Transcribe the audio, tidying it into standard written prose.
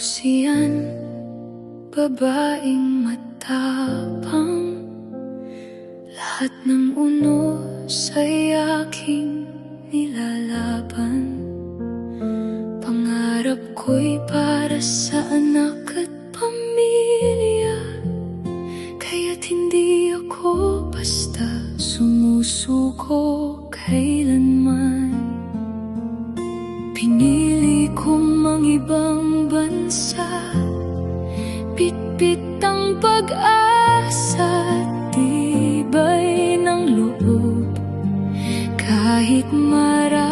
siyan, babaeng matapang. Lahat ng unos ay aking nilalaban. Pangarap ko'y para sa anak at pamilya, kaya't hindi ako basta sumusuko kailanman. Pinili kong mang-ibang bansa, bitbit ang pag-asa, tibay ng loob. Kahit marami